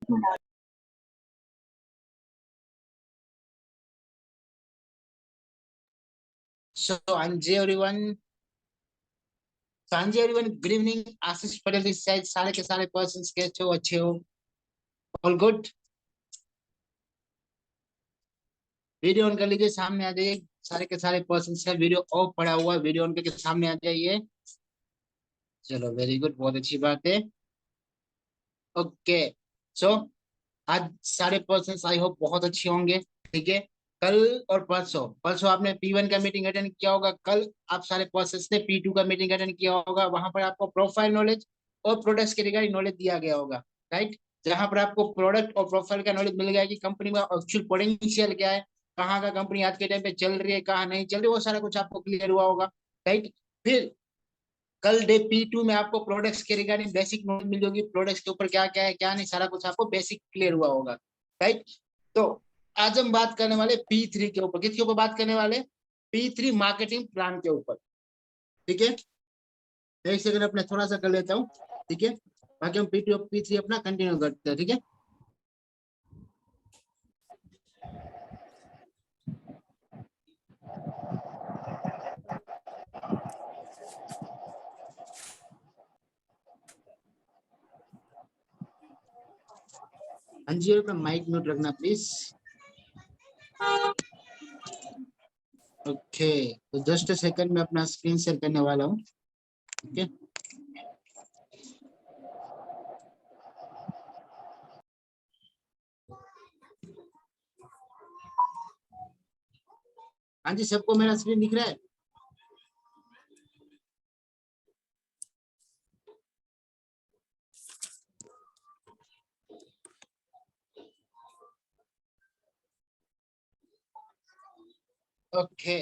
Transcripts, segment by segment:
So, Anji everyone. So, Anji everyone. Good evening. Ashish Patel this side. सारे के सारे persons कैसे हो? अच्छे हो? All good. वीडियो ऑन कर लीजिए, सामने आ जाइए। सारे के सारे पर्सन्स का वीडियो ऑफ पड़ा हुआ है, वीडियो ऑन करके सामने आ जाइए। चलो वेरी गुड, बहुत अच्छी बात है। ओके सो आज सारे पर्सन्स आई होप बहुत अच्छे होंगे। ठीक है, कल और परसों परसों आपने P1 का मीटिंग अटेंड किया होगा, कल आप सारे पर्सन्स ने P2 का मीटिंग अटेंड किया होगा। वहां पर आपको प्रोफाइल नॉलेज और प्रोडक्ट्स के रिगार्डिंग नॉलेज दिया गया होगा, राइट। जहां पर आपको प्रोडक्ट और प्रोफाइल का नॉलेज मिल गया कि कंपनी में एक्चुअल पोटेंशियल क्या है, कहाँ का कंपनी आज के टाइम पे चल रही है, कहाँ नहीं चल रही, वो सारा कुछ आपको क्लियर हुआ होगा, राइट। फिर कल डे P2 में आपको प्रोडक्ट्स के रिगार्डिंग बेसिक नॉलेज मिल जाएगी, प्रोडक्ट्स के ऊपर क्या क्या है क्या नहीं, सारा कुछ आपको बेसिक क्लियर हुआ होगा, राइट। तो आज हम बात करने वाले P3 के ऊपर। किसके ऊपर बात करने वाले? P3 मार्केटिंग प्लान के ऊपर। ठीक है, एक सेकंड अपने थोड़ा सा कर लेता हूँ। ठीक है, बाकी हम P2 और P3 अपना कंटिन्यू करते हैं। ठीक है, हाँ जी, अपना माइक म्यूट रखना प्लीज। ओके, तो जस्ट सेकंड में अपना स्क्रीन शेयर करने वाला हूँ। ठीक है, हाँ जी, सबको मेरा स्क्रीन दिख रहा है? ओके,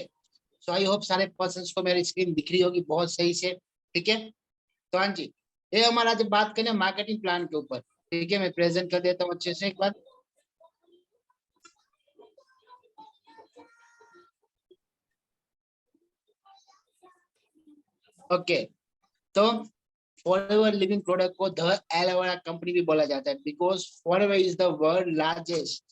सो आई होप सारे पर्सन्स को मेरी स्क्रीन दिख रही होगी बहुत सही से। ठीक है, तो हाँ जी, ये हमारा जब बात करें मार्केटिंग प्लान के ऊपर। ठीक है, मैं प्रेजेंट कर देता हूँ अच्छे से एक बार। ओके, तो फॉरएवर लिविंग प्रोडक्ट को द एलोवेरा कंपनी भी बोला जाता है, because forever is the world largest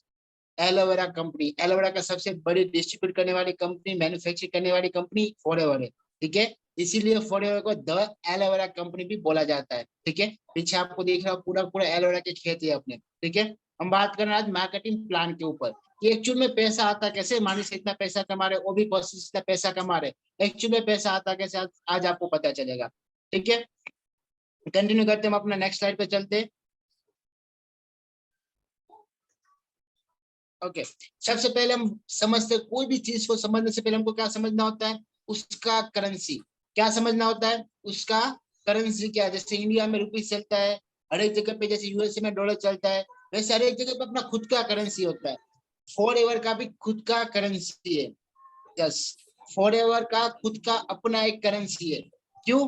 aloe vera company. Aloe vera का सबसे बड़ी डिस्ट्रीब्यूट करने वाली कंपनी, मैन्युफैक्चर करने वाली कंपनी फॉरएवर है। ठीक है, इसीलिए फॉरएवर को द एलोवेरा कंपनी भी बोला जाता है। ठीक है, पीछे आपको देख रहा हो पूरा पूरा एलोवेरा के खेत है अपने। ठीक है, हम बात कर रहे हैं आज मार्केटिंग प्लान के ऊपर कि एक्चुअल में पैसा आता कैसे। मानिस इतना पैसा कमा रहे, वो भी कोशिश इतना पैसा कमा रहे, एक्चुअल में पैसा आता कैसे आज आपको पता चलेगा। ठीक है, कंटिन्यू करते हैं, हम अपना नेक्स्ट स्लाइड पे चलते हैं। ओके, सबसे पहले हम समझते, कोई भी चीज को समझने से पहले हमको क्या समझना होता है? उसका करेंसी। क्या समझना होता है? उसका करेंसी क्या है। जैसे इंडिया में रुपीज चलता है, हर एक जगह पे जैसे यूएसए में डॉलर चलता है, वैसे हर एक जगह पे अपना खुद का करेंसी होता है। फॉरएवर का भी खुद का करेंसी है। यस, फॉरएवर का खुद का अपना एक करेंसी है। क्यों?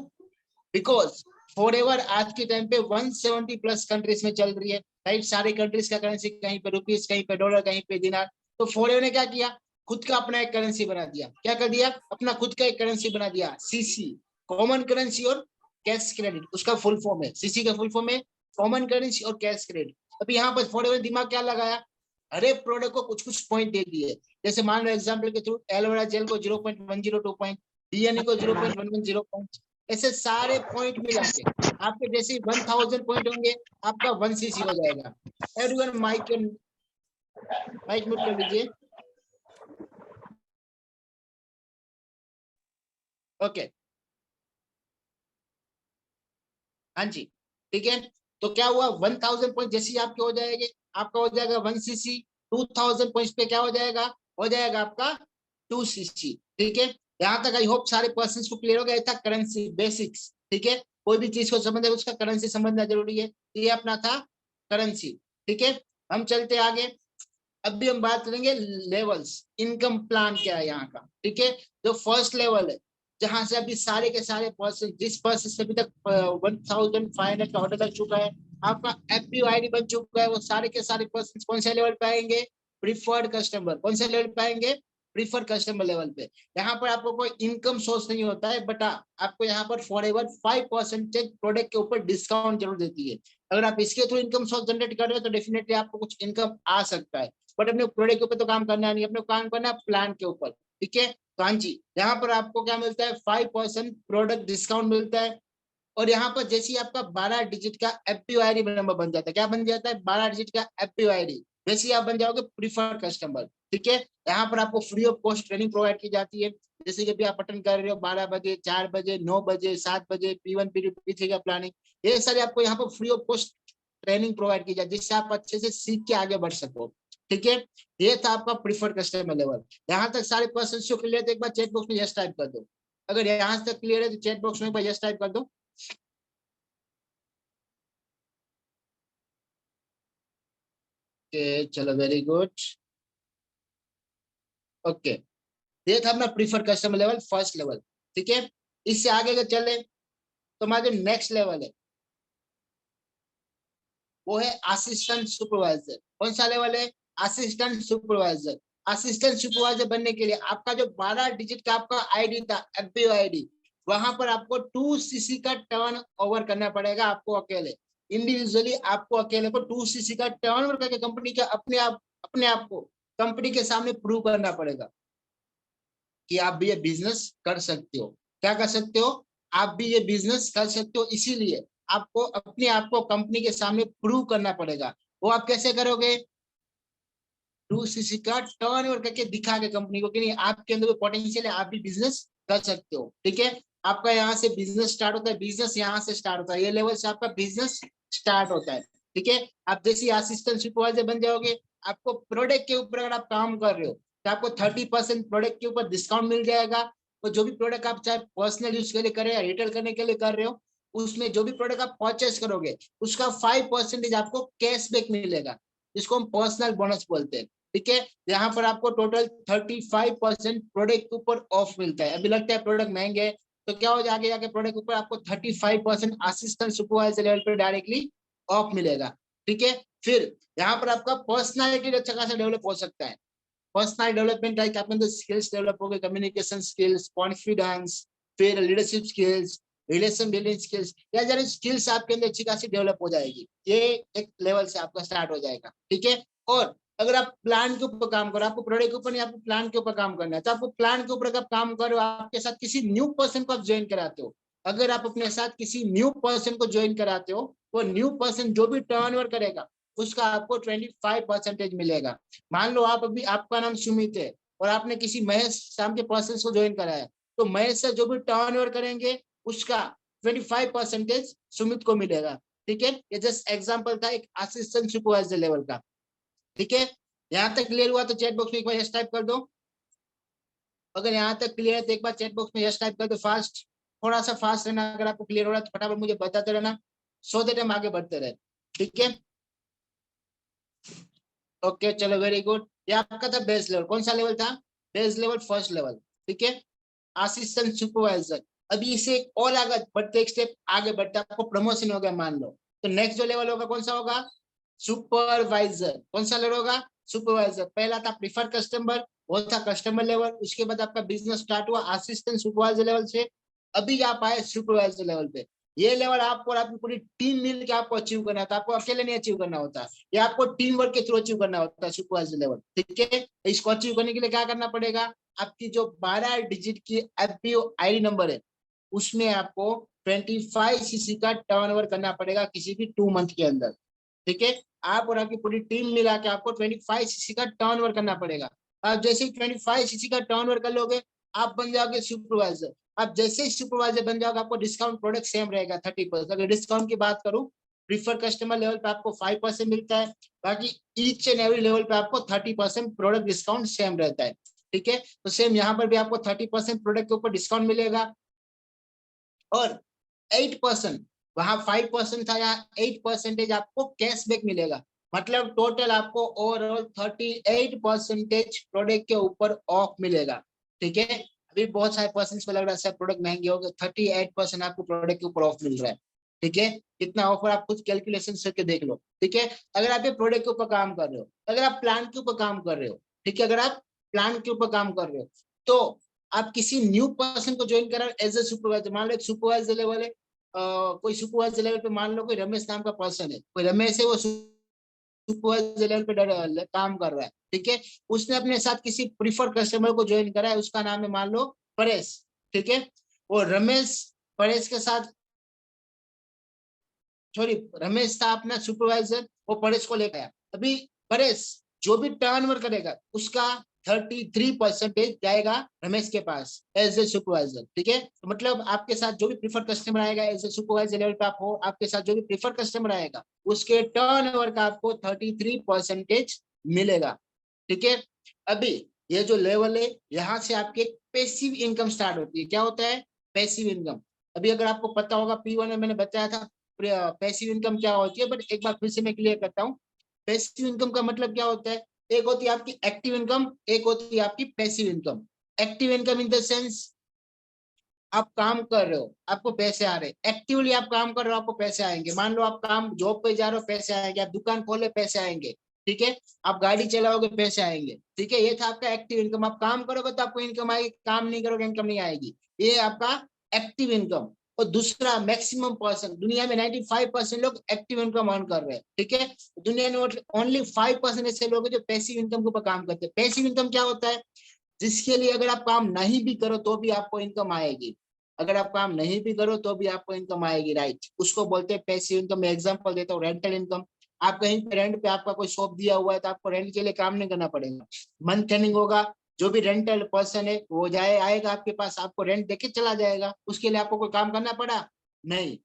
बिकॉज फॉरएवर आज के टाइम पे 170 प्लस कंट्रीज में चल रही है, राइट। सारे कंट्रीज का करेंसी, कहीं पे रुपीज, कहीं पे डॉलर, कहीं पे दिनार। तो फॉरएवर ने क्या किया? खुद का अपना एक करेंसी बना दिया। क्या कर दिया? अपना खुद का एक करेंसी बना दिया, सीसी, कॉमन करेंसी और कैश क्रेडिट। उसका फुल फॉर्म है, सीसी का फुल फॉर्म है कॉमन करेंसी और कैश क्रेडिट। अभी यहाँ पर फॉरएवर दिमाग क्या लगाया? हर एक प्रोडक्ट को कुछ कुछ पॉइंट दे दिए। जैसे मान लो एग्जाम्पल के थ्रू एलोवेरा जेल को 0.102 पॉइंट, डीएनए को 0.110 पॉइंट, ऐसे सारे पॉइंट मिला के आपके जैसे 1000 पॉइंट होंगे, आपका 1 सीसी हो जाएगा। एवरीवन माइक म्यूट कर लीजिए। ओके, हाँ जी, ठीक है। तो क्या हुआ? 1000 पॉइंट जैसे ही आपके हो जाएंगे, आपका हो जाएगा 1 सीसी। 2000 पॉइंट पे क्या हो जाएगा? हो जाएगा आपका 2 सीसी। ठीक है, यहाँ तक आई होप सारे पर्सन्स को क्लियर हो गया था करेंसी बेसिक्स। ठीक है, कोई भी चीज को समझना उसका करेंसी समझना जरूरी है। ये अपना था करेंसी। ठीक है, हम चलते आगे। अभी हम बात करेंगे लेवल्स, इनकम प्लान क्या है यहाँ का। ठीक है, जो फर्स्ट लेवल है, जहां से अभी सारे के सारे पर्सन, जिस पर्सन से अभी तक 1500 का ऑर्डर लग चुका है, आपका FPO ID बन चुका है, वो सारे के सारे पर्सन कौन से लेवल पे आएंगे? Preferred customer. कौन से लेवल पे आएंगे? प्रीफर कस्टमर लेवल पे। यहाँ पर आपको कोई इनकम सोर्स नहीं होता है, बट आपको यहाँ पर फॉरएवर 5% प्रोडक्ट के ऊपर डिस्काउंट जरूर देती है। अगर आप इसके थ्रू इनकम सोर्स जनरेट कर रहे हो तो डेफिनेटली आपको कुछ इनकम आ सकता है, बट अपने प्रोडक्ट के ऊपर तो काम करना नहीं, अपने काम करना है प्लान के ऊपर। ठीक है, तो हाँ जी, यहाँ पर आपको क्या मिलता है, 5% प्रोडक्ट डिस्काउंट मिलता है। और यहाँ पर जैसे ही आपका 12 डिजिट का FPOID नंबर बन जाता है, क्या बन जाता है, 12 डिजिट का FPOID, जैसे ही आप बन जाओगे प्रीफर्ड कस्टमर। ठीक है, यहाँ पर आपको free of cost training provide की जाती है। जैसे कि अभी आप अटेंड कर रहे हो 12 बजे, 4 बजे, 9 बजे, 7 बजे, P1 P2 P3 का प्लानिंग, ये सारे आपको यहाँ पर free of cost training provide की जाती है, जिससे आप अच्छे से सीख के आगे बढ़ सको। ठीक है, ये था आपका प्रीफर्ड कस्टमर लेवल। यहाँ तक सारे क्वेश्चन जो क्लियर थे, एक बार चैट बॉक्स में यस टाइप कर दो। अगर यहाँ तक क्लियर है तो चैट बॉक्स में एक बार यस टाइप कर दो। चलो, वेरी गुड। ओके, ये था अपना prefer customer level, first level. ठीक है, इससे आगे अगर चले तो हमारा जो नेक्स्ट लेवल है वो है असिस्टेंट सुपरवाइजर। कौन सा लेवल है, असिस्टेंट सुपरवाइजर। असिस्टेंट सुपरवाइजर बनने के लिए आपका जो 12 डिजिट का आपका आईडी था, FPO आईडी, वहां पर आपको 2cc का टर्न ओवर करना पड़ेगा। आपको अकेले, इंडिविजुअली आपको अकेले को 2cc का टर्न ओवर करके कंपनी के अपने आप को कंपनी के सामने प्रूव करना पड़ेगा कि आप भी ये बिजनेस कर सकते हो। क्या कर सकते हो, आप भी ये बिजनेस कर सकते हो। इसीलिए आपको अपने आप को कंपनी के सामने प्रूव करना पड़ेगा। वो आप कैसे करोगे, 2cc का टर्न ओवर करके दिखा के कंपनी को कि नहीं, आपके अंदर पोटेंशियल है, आप भी बिजनेस कर सकते हो। ठीक है, आपका यहाँ से बिजनेस स्टार्ट होता है, बिजनेस यहाँ से स्टार्ट होता है, ये लेवल से आपका बिजनेस स्टार्ट होता है। ठीक है, आप जैसे असिस्टेंट सुपरवाइजर बन जाओगे, आपको प्रोडक्ट के ऊपर अगर आप काम कर रहे हो तो आपको 30% प्रोडक्ट के ऊपर डिस्काउंट मिल जाएगा। और जो भी प्रोडक्ट आप चाहे पर्सनल यूज के लिए कर रहे हो या रिटेल करने के लिए कर रहे हो, उसमें जो भी प्रोडक्ट आप परचेस करोगे उसका 5% आपको कैशबैक मिलेगा, जिसको हम पर्सनल बोनस बोलते हैं। ठीक है, यहाँ पर आपको टोटल 35% प्रोडक्ट के ऊपर ऑफ मिलता है। अभी लगता है प्रोडक्ट महंगे है, तो क्या हो जाके जाके प्रोडक्ट के ऊपर आपको 35% असिस्टेंट सुपरवाइजर लेवल पे डायरेक्टली ऑफ मिलेगा। ठीक है, फिर यहाँ पर आपका पर्सनालिटी अच्छा खासा डेवलप हो सकता है। पर्सनल डेवलपमेंट है कि आपके अंदर स्किल्स डेवलप हो गए, कम्युनिकेशन स्किल्स, कॉन्फिडेंस, फिर leadership skills, relation building skills, या जरा स्किल्स आपके अंदर अच्छी खासी डेवलप हो जाएगी। ये एक लेवल से आपका स्टार्ट हो जाएगा। ठीक है, और अगर आप प्लान के ऊपर काम करो, आपको प्रोडक्ट के ऊपर नहीं, आपको प्लान के ऊपर काम करना है, तो आपको प्लान के ऊपर अगर काम करो, आपके साथ किसी न्यू पर्सन को आप ज्वाइन कराते हो, अगर आप अपने साथ किसी न्यू पर्सन को ज्वाइन कराते हो, वो न्यू पर्सन जो भी टर्नओवर करेगा उसका आपको 25% मिलेगा। मान लो आप अभी, आपका नाम सुमित है और आपने किसी महेश शाम के पर्सन को ज्वाइन कराया, तो महेश से जो भी टर्नओवर करेंगे उसका 25% सुमित को मिलेगा। ठीक है, ये जस्ट एग्जांपल था एक असिस्टेंट सुपरवाइजर लेवल का। ठीक है, यहाँ तक क्लियर हुआ तो चैट बॉक्स में एक बार यस टाइप कर दो। अगर यहाँ तक क्लियर है तो एक बार चैट बॉक्स में यस टाइप कर दो फास्ट, थोड़ा सा फास्ट रहना। अगर आपको क्लियर हो रहा है तो फटाफट मुझे बताते रहना, सो दैट हम आगे बढ़ते रहे। ठीक है, ओके, चलो, वेरी गुड। ये आपका था बेस लेवल। कौन सा लेवल था, बेस लेवल, फर्स्ट लेवल। ठीक है, असिस्टेंट सुपरवाइजर। अभी इसे और आगे बढ़ते, एक स्टेप आगे बढ़ते आपको प्रमोशन हो गया मान लो, तो नेक्स्ट जो लेवल होगा कौन सा होगा, सुपरवाइजर। कौन सा लेवल होगा, सुपरवाइजर। पहला था प्रीफर कस्टमर, वो था कस्टमर लेवल। उसके बाद आपका बिजनेस स्टार्ट हुआ असिस्टेंट सुपरवाइजर लेवल से, अभी आप आए सुपरवाइजर लेवल पे। ये लेवल आपको और आपकी पूरी टीम मिल के आपको अचीव करना था, आपको अकेले नहीं अचीव करना होता, ये आपको टीम वर्क के थ्रू अचीव करना होता है सुपरवाइजर लेवल। ठीक है, इसको अचीव करने के लिए क्या करना पड़ेगा, आपकी जो 12 डिजिट की FPO आईडी नंबर है उसमें आपको 25cc का टर्नओवर करना पड़ेगा किसी भी 2 मंथ के अंदर। ठीक है, आप और आपकी पूरी टीम मिला के आपको 25cc का टर्नओवर करना पड़ेगा। आप जैसे ही 25cc का टर्नओवर कर लोगे आप बन जाओगे सुपरवाइजर। आप जैसे ही सुपरवाइजर बन जाओगे आपको डिस्काउंट प्रोडक्ट सेम रहेगा 30%। अगर डिस्काउंट की बात करूं, प्रीफर कस्टमर लेवल पे आपको 5% मिलता है, बाकी ईच एंड एवरी लेवल पे आपको 30% प्रोडक्ट डिस्काउंट सेम रहता है। ठीक है, तो सेम यहाँ पर भी आपको 30% प्रोडक्ट के ऊपर डिस्काउंट मिलेगा। और 8%, वहां 5% था, यहाँ 8% आपको कैशबैक मिलेगा। मतलब टोटल आपको ओवरऑल 38% प्रोडक्ट के ऊपर ऑफ मिलेगा। ठीक है, अभी बहुत सारे पर्सन को लग रहा है सर प्रोडक्ट महंगे हो गए, 38% आपको प्रोडक्ट के ऊपर ऑफ मिल रहा है। ठीक है, कितना ऑफर आप खुद कैलकुलेशन करके देख लो। ठीक है, अगर आप ये प्रोडक्ट के ऊपर काम कर रहे हो, अगर आप प्लान के ऊपर काम कर रहे हो, ठीक है, अगर आप प्लान के ऊपर काम कर रहे हो, तो आप किसी न्यू पर्सन को ज्वाइन करा एज ए सुपरवाइजर। मान लो एक सुपरवाइजर लेवल है, कोई सुपरवाइजर लेवल पे मान लो कोई रमेश नाम का पर्सन है, कोई रमेश है, वो सुपरवाइजर लेवल पे काम कर रहा है, ठीक है। उसने अपने साथ किसी प्रीफर कस्टमर को ज्वाइन करा है, उसका नाम है मान लो परेश, ठीक है। और रमेश परेश के साथ, सॉरी, रमेश था अपना सुपरवाइजर, वो परेश को लेकर आया। अभी परेश जो भी टर्नओवर करेगा उसका 33% जाएगा रमेश के पास एज ए सुपरवाइजर, ठीक है। तो मतलब आपके साथ जो भी प्रीफर कस्टमर आएगा एज ए सुपरवाइजर लेवल पे आप हो, आपके साथ जो भी प्रीफर कस्टमर आएगा उसके टर्नओवर का आपको 33% मिलेगा, ठीक है। अभी ये जो लेवल है, यहाँ से आपकी एक पैसिव इनकम स्टार्ट होती है। क्या होता है? Passive income. अभी अगर आपको पता होगा P1 में मैंने बताया था पैसिव इनकम क्या होती है, बट एक बार फिर से मैं क्लियर करता हूँ। पैसिव इनकम का मतलब क्या होता है? एक होती है आपकी एक्टिव इनकम, एक होती है आपकी passive income. Active income in the sense आप काम कर रहे हो, आपको पैसे आ रहे हैं, एक्टिवली आप काम कर रहे हो, आपको पैसे आएंगे। मान लो आप काम जॉब पे जा रहे हो, पैसे आएंगे, आप दुकान खोले, पैसे आएंगे, ठीक है। आप गाड़ी चलाओगे, पैसे आएंगे, ठीक है। ये था आपका एक्टिव इनकम। आप काम करोगे तो आपको इनकम आएगी, काम नहीं करोगे इनकम नहीं आएगी। ये आपका एक्टिव इनकम। और दूसरा, मैक्सिमम पर्सन, दुनिया में 95% लोग एक्टिव इनकम अर्न कर रहे हैं, ठीक है। दुनिया में ओनली 5% ऐसे लोग हैं जो पैसिव इनकम के ऊपर काम करते हैं। पैसिव इनकम क्या होता है? जिसके लिए अगर आप काम नहीं भी करो तो भी आपको इनकम आएगी, अगर आप काम नहीं भी करो तो भी आपको इनकम आएगी, राइट। उसको बोलते हैं पैसिव इनकम। मैं एग्जांपल देता हूँ, रेंटल इनकम। आप कहीं पे रेंट पे आपका कोई शॉप दिया हुआ है, तो आपको रेंट के लिए काम नहीं करना पड़ेगा। मंथ एंडिंग होगा, जो भी रेंटल पर्सन है वो आएगा आपके पास, आपको रेंट देके चला जाएगा, उसके लिए आपको कोई काम करना पड़ा नहीं,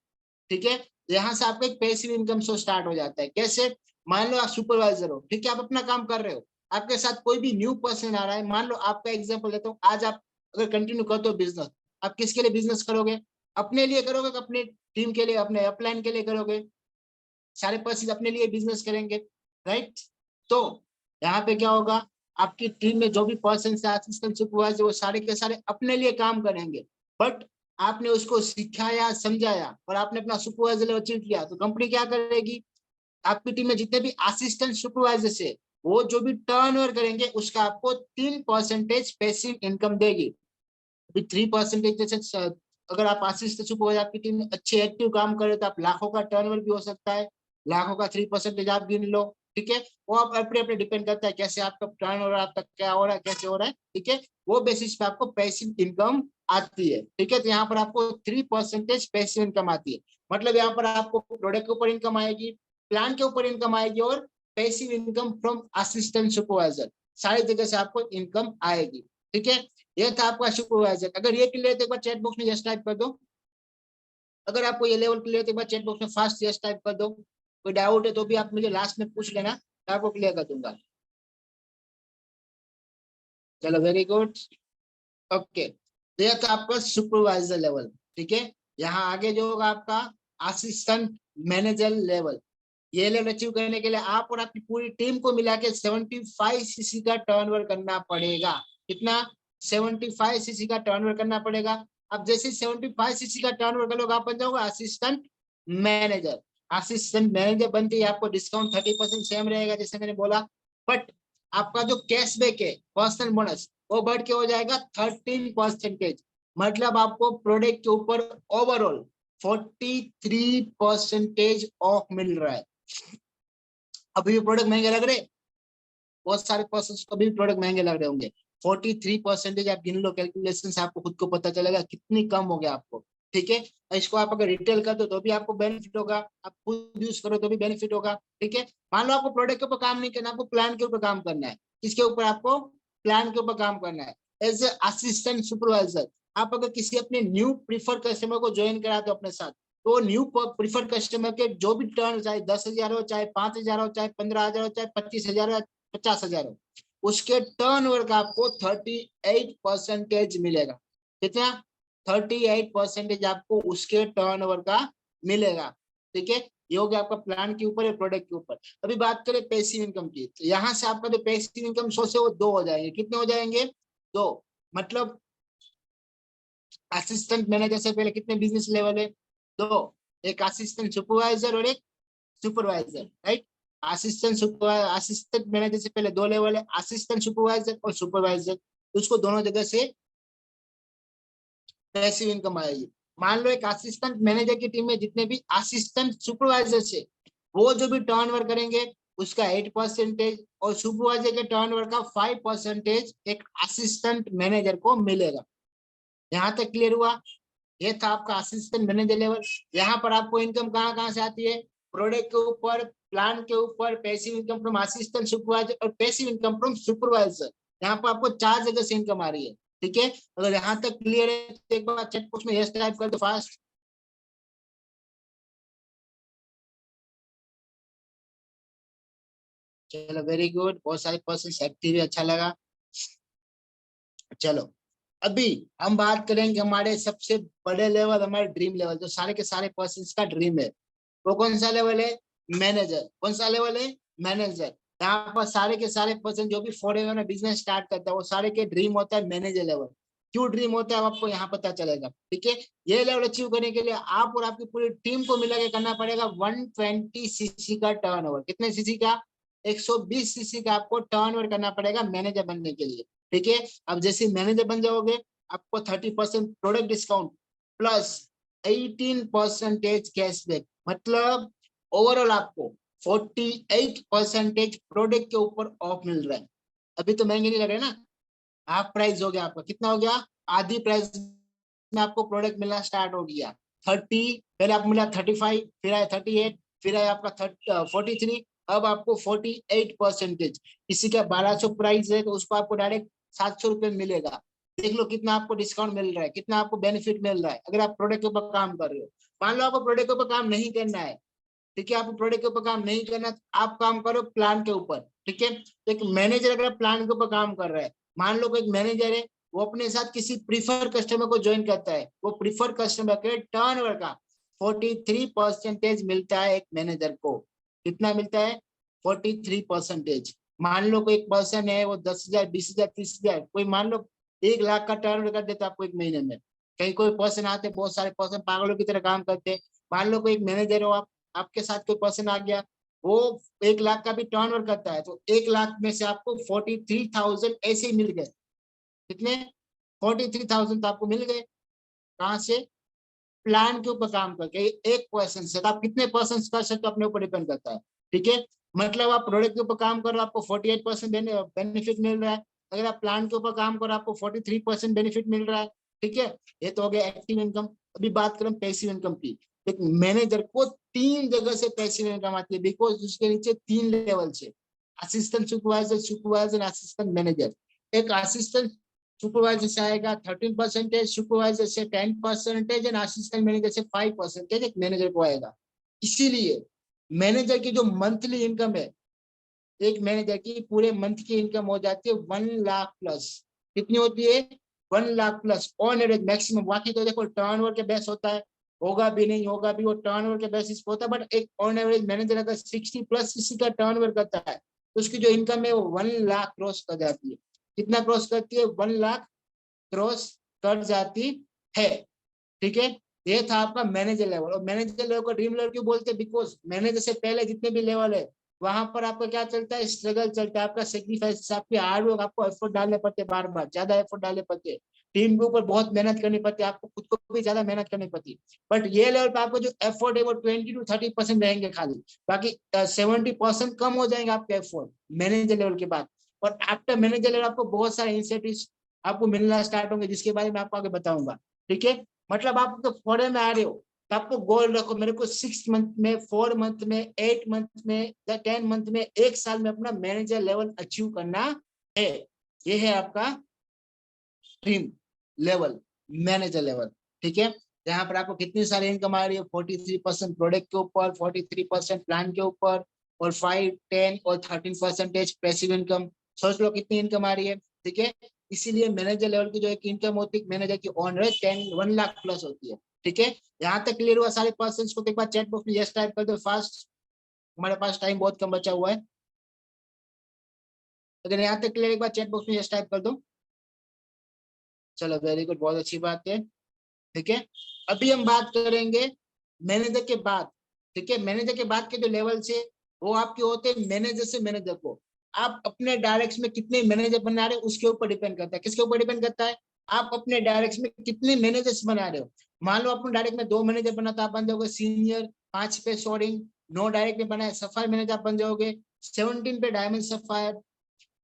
ठीक है। यहाँ से आपका एक पैसिव इनकम सोर्स स्टार्ट हो जाता है। कैसे? मान लो आप सुपरवाइजर हो, ठीक है, आप अपना काम कर रहे हो, आपके साथ कोई भी न्यू पर्सन आ रहा है। मान लो आपका एग्जांपल देता हूँ, आज आप अगर कंटिन्यू करते हो बिजनेस, आप किसके लिए बिजनेस करोगे? अपने लिए करोगे, अपने टीम के लिए, अपने अपलाइन के लिए करोगे? सारे पर्सन अपने लिए बिजनेस करेंगे, राइट। तो यहाँ पे क्या होगा? आपकी टीम में जो भी पर्सन असिस्टेंट सुपरवाइजर, वो सारे के सारे अपने लिए काम करेंगे, बट आपने उसको सिखाया, समझाया और आपने अपना सुपरवाइजर लेवल अचीव किया, तो कंपनी क्या करेगी? आपकी टीम में जितने भी असिस्टेंट सुपरवाइजर है, वो जो भी टर्नओवर करेंगे उसका आपको 3% पैसिव इनकम देगी। 3% जैसे अगर आप असिस्टेंट सुपरवाइजर, आपकी टीम में अच्छे एक्टिव काम करे तो आप लाखों का टर्नओवर भी हो सकता है। लाखों का 3% आप गिन लो, ठीक है। वो आप अपने अपने डिपेंड करता है कैसे आपका टर्नओवर, आपका क्या हो रहा है, कैसे हो रहा है, ठीक है। वो बेसिस पे आपको पैसिव इनकम आती है, ठीक है। तो यहाँ पर आपको 3% पैसिव इनकम आती है। मतलब यहाँ पर आपको प्रोडक्ट के ऊपर इनकम आएगी, प्लान के ऊपर इनकम आएगी, और passive income from assistant supervisor, सारी जगह से आपको इनकम आएगी, ठीक है। ये था आपका सुपरवाइजर। अगर ये क्लियर है तो एक बार चैट बॉक्स में यस टाइप कर दो। अगर आपको ये लेवल क्लियर है तो एक बार चैट बॉक्स में फास्ट यस टाइप कर दो। कोई डाउट है तो भी आप मुझे लास्ट में पूछ लेना, मैं आपको क्लियर कर दूंगा। चलो, वेरी गुड, ओके। तो यह था आपका सुपरवाइजर लेवल, ठीक है। यहाँ आगे जो होगा आपका असिस्टेंट मैनेजर लेवल। ये लेवल अचीव करने के लिए आप और आपकी पूरी टीम को मिला के 75 सीसी का टर्नओवर करना पड़ेगा। कितना? 75 सीसी का टर्नओवर करना पड़ेगा। अब जैसे 75 सीसी का टर्नओवर करोगे, आप बन जाओगे असिस्टेंट मैनेजर। असिस्टेंट मैनेजर बनते ही आपको डिस्काउंट 30% सेम रहेगा, जैसे मैंने बोला। बट आपका जो कैशबैक है, पर्सनल बोनस, वो बढ़ के हो जाएगा 13%। मतलब आपको प्रोडक्ट के ऊपर ओवरऑल 43% ऑफ मिल रहा है। अभी भी प्रोडक्ट महंगे लग रहे, बहुत सारे पर्सन को भी प्रोडक्ट महंगे लग रहे होंगे। 43% आप गिन लो, कैलकुलेशन से आपको खुद को पता चलेगा कितनी कम हो गया आपको, ठीक है। इसको आप अगर रिटेल कर दो तो भी आपको बेनिफिट होगा, आप खुद यूज करो तो भी बेनिफिट होगा, ठीक है। मान लो आपको प्रोडक्ट के ऊपर काम नहीं करना, आपको प्लान के ऊपर काम करना है। किसके ऊपर? आपको प्लान के ऊपर काम करना है एज ए असिस्टेंट सुपरवाइजर। आप अगर किसी अपने न्यू प्रीफर कस्टमर को ज्वाइन करा दो अपने साथ, तो न्यू प्रीफर कस्टमर के जो भी टर्न, चाहे 10,000 हो, चाहे 5,000 हो, चाहे 15,000 हो, चाहे 25,000 हो, 50,000 हो, उसके टर्नओवर का आपको 38% मिलेगा। कितना? 38% आपको उसके टर्नओवर का मिलेगा, ठीक है। ये हो गया आपका प्लान के ऊपर या प्रोडक्ट के ऊपर। अभी बात करें पैसिव इनकम की, तो यहाँ से आपका जो पैसिव इनकम सोर्स है वो दो हो जाएंगे। कितने हो जाएंगे? दो। मतलब असिस्टेंट मैनेजर से पहले कितने बिजनेस लेवल है? दो। एक असिस्टेंट सुपरवाइजर और एक सुपरवाइजर, राइट। असिस्टेंट मैनेजर से पहले 2 लेवल है, असिस्टेंट सुपरवाइजर और सुपरवाइजर। उसको दोनों जगह से पैसिव इनकम आएगी। मान लो एक असिस्टेंट मैनेजर की टीम में जितने भी असिस्टेंट सुपरवाइजर से वो जो भी टर्नओवर करेंगे उसका 8% और सुपरवाइजर के टर्नओवर का 5% एक असिस्टेंट मैनेजर को मिलेगा। यहाँ तक क्लियर हुआ? ये था आपका असिस्टेंट मैनेजर लेवल। यहाँ पर आपको इनकम कहाँ कहाँ से आती है? प्रोडक्ट के ऊपर, प्लान के ऊपर, passive income from assistant supervisor और पैसिव इनकम फ्रॉम सुपरवाइजर। यहाँ पर आपको 4 जगह से इनकम आ रही है। ठीक है, अगर यहाँ तक क्लियर है तो एक बार चैट बॉक्स में यस टाइप कर दो फास्ट। चलो वेरी गुड, बहुत सारे पर्सन एक्टिव है, अच्छा लगा। चलो अभी हम बात करेंगे हमारे सबसे बड़े लेवल, हमारे ड्रीम लेवल, जो सारे के सारे पर्सन का ड्रीम है। वो कौन सा लेवल है? मैनेजर। कौन सा लेवल है? मैनेजर। यहाँ पर सारे के सारे पर्सन जो भी फॉरेनर में बिजनेस स्टार्ट करता है वो सारे के ड्रीम होता है मैनेजर लेवल। क्यों ड्रीम होता है आपको यहाँ पता चलेगा। ठीक है, ये लेवल अचीव करने के लिए आप और आपकी पूरी टीम को मिला के करना पड़ेगा 120 सीसी का टर्नओवर। कितने सीसी का? 120 सीसी का आपको टर्नओवर करना पड़ेगा मैनेजर बनने के लिए। ठीक है, अब जैसे मैनेजर बन जाओगे आपको 30% प्रोडक्ट डिस्काउंट प्लस 18% कैशबैक, मतलब ओवरऑल आपको 48% प्रोडक्ट के ऊपर ऑफ मिल रहा है। अभी तो महंगे नहीं लग रहे ना, हाफ प्राइस हो गया आपका। कितना हो गया? आधी प्राइस में आपको प्रोडक्ट मिलना स्टार्ट हो गया। 30, पहले आपको मिला 35, फिर आया 38, फिर आया आपका 43, अब आपको 48%। किसी का 1200 प्राइस है तो उसको आपको डायरेक्ट 700 रुपये मिलेगा। देख लो कितना आपको डिस्काउंट मिल रहा है, कितना आपको बेनिफिट मिल रहा है अगर आप प्रोडक्ट के ऊपर काम कर रहे हो। मान लो आपको प्रोडक्ट के ऊपर काम नहीं करना है, ठीक है, आपको प्रोडक्ट के ऊपर काम नहीं करना, आप काम करो प्लान के ऊपर। ठीक है, तो एक मैनेजर अगर प्लान के ऊपर काम कर रहा है, मान लो कोई मैनेजर है वो अपने साथ किसी प्रीफर कस्टमर को ज्वाइन करता है, वो प्रीफर कस्टमर के टर्नओवर का 43% मिलता है एक मैनेजर को। कितना मिलता है? 43%। मान लो कोई एक पर्सन है वो 10,000, 20,000, 30,000, कोई मान लो 1 लाख का टर्नओवर कर देता है आपको एक महीने में। कहीं कोई पर्सन आते, बहुत सारे पर्सन पागलों की तरह काम करते हैं। मान लो कोई एक मैनेजर हो आप, आपके साथ कोई पर्सन आ गया वो 1 लाख का भी टर्नओवर करता है, तो 1 लाख में से आपको 43,000 ऐसे ही मिल गए। कितने? 43,000 तो आपको मिल गए। कहाँ से? प्लान के ऊपर काम करके एक पर्सन से। तो आप कितने पर्सन कर सकते हो अपने ऊपर डिपेंड करता है। ठीक है, मतलब आप प्रोडक्ट के ऊपर काम कर रहे हो आपको 48% बेनिफिट मिल रहा है, अगर आप प्लान के ऊपर काम करो आपको 43% बेनिफिट मिल रहा है। ठीक है, ये तो हो गया एक्टिव इनकम। अभी बात करें पैसिव इनकम की। एक मैनेजर को 3 जगह से पैसिव इनकम आती है, बिकॉज उसके नीचे 3 लेवल से, assistant supervisor, supervisor, assistant manager. एक असिस्टेंट सुपरवाइजर से आएगा 13%, सुपरवाइजर से 10% एंड असिस्टेंट मैनेजर से 5% एक मैनेजर को आएगा। इसीलिए मैनेजर की जो मंथली इनकम है, एक मैनेजर की पूरे मंथ की इनकम हो जाती है 1 लाख प्लस। कितनी होती है? 1 lakh plus on average maximum. बाकी तो देखो टर्नओवर के बेस होता है, होगा भी नहीं होगा भी, वो टर्नओवर के बेसिस पे होता है, बट एक ऑन एवरेज मैनेजर अगर 60+ सीसी का टर्नओवर करता है तो उसकी जो इनकम है वो 1 लाख क्रॉस कर जाती है। कितना क्रॉस करती है? 1 लाख क्रॉस कर जाती है। ठीक है, ये था आपका मैनेजर लेवल। और मैनेजर लेवल को ड्रीम लेवल क्यों बोलते हैं? बिकॉज मैनेजर से पहले जितने भी लेवल है वहां पर आपका क्या चलता है? स्ट्रगल चलता है, आपका सेक्रीफाइस, आपकी हार्ड वर्क, आपको एफर्ट डालने पड़ते हैं, बार बार ज्यादा एफर्ट डालने पड़ते हैं, टीम के ऊपर बहुत मेहनत करनी पड़ती है, आपको खुद को भी ज्यादा मेहनत करनी पड़ती है। बट ये लेवल पे आपको जो एफर्ट है वो 20 to 30% रहेंगे खाली, बाकी 70% कम हो जाएंगे आपके एफर्ट मैनेजर लेवल के बाद। और आफ्टर मैनेजर लेवल आपको बहुत सारे इंसेंटिव आपको मिलना स्टार्ट होंगे, जिसके बारे में आपको आगे बताऊंगा। ठीक है, मतलब आप तो फॉरेन में आ रहे हो तो आपको गोल रखो, मेरे को 6 मंथ में, 4 मंथ में, 8 मंथ में या 10 मंथ में, 1 साल में अपना मैनेजर लेवल अचीव करना है। ये है आपका ड्रीम लेवल, मैनेजर लेवल। ठीक है, यहाँ पर आपको कितनी सारी इनकम आ रही है? 43% प्रोडक्ट के ऊपर, 43% प्लान के ऊपर, और 5, 10 और 13% पैसिव इनकम। सोच लो कितनी इनकम आ रही है। ठीक है, इसीलिए मैनेजर लेवल की जो एक इनकम होती है मैनेजर की ऑन रेट 1 लाख प्लस होती है। ठीक है, यहाँ तक क्लियर हुआ सारे पर्सन को? एक बार चैट बॉक्स में यस टाइप कर दो फास्ट, हमारे पास टाइम बहुत कम बचा हुआ है। अगर यहाँ तक क्लियर, एक बार चैट बॉक्स में यस टाइप कर दो। चलो वेरी गुड, बहुत अच्छी बात है। ठीक है, अभी हम बात करेंगे मैनेजर के बाद। ठीक है, मैनेजर के बाद के जो लेवल से वो आपके होते हैं मैनेजर से मैनेजर को। आप अपने डायरेक्ट में कितने मैनेजर बना रहे हो उसके ऊपर डिपेंड करता है। किसके ऊपर डिपेंड करता है? आप अपने डायरेक्ट में कितने मैनेजर्स बना रहे हो। मान लो अपने डायरेक्ट में 2 मैनेजर बना तो आप बन जाओगे सीनियर, 5 पे सोर्डिंग, 9 डायरेक्ट में बना है सफायर मैनेजर आप बन जाओगे, 17 पे डायमंड सफायर,